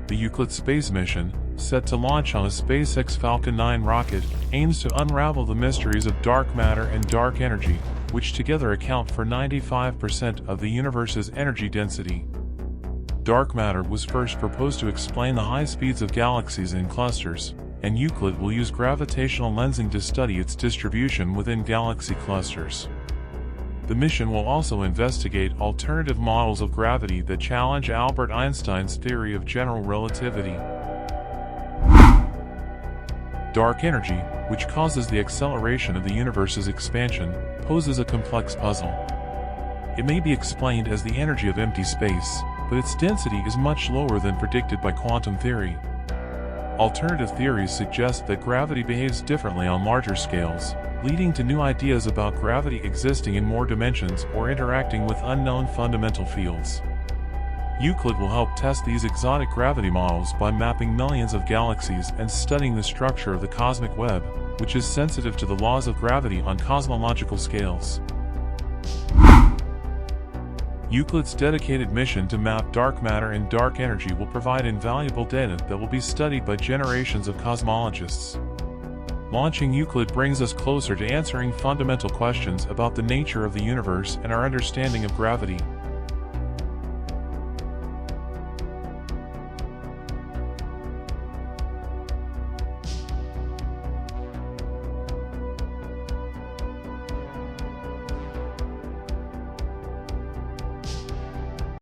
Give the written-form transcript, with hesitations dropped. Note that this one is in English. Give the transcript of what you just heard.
The Euclid space mission, set to launch on a SpaceX Falcon 9 rocket, aims to unravel the mysteries of dark matter and dark energy, which together account for 95% of the universe's energy density. Dark matter was first proposed to explain the high speeds of galaxies and clusters, and Euclid will use gravitational lensing to study its distribution within galaxy clusters. The mission will also investigate alternative models of gravity that challenge Albert Einstein's theory of general relativity. Dark energy, which causes the acceleration of the universe's expansion, poses a complex puzzle. It may be explained as the energy of empty space, but its density is much lower than predicted by quantum theory. Alternative theories suggest that gravity behaves differently on larger scales, leading to new ideas about gravity existing in more dimensions or interacting with unknown fundamental fields. Euclid will help test these exotic gravity models by mapping millions of galaxies and studying the structure of the cosmic web, which is sensitive to the laws of gravity on cosmological scales. Euclid's dedicated mission to map dark matter and dark energy will provide invaluable data that will be studied by generations of cosmologists. Launching Euclid brings us closer to answering fundamental questions about the nature of the universe and our understanding of gravity.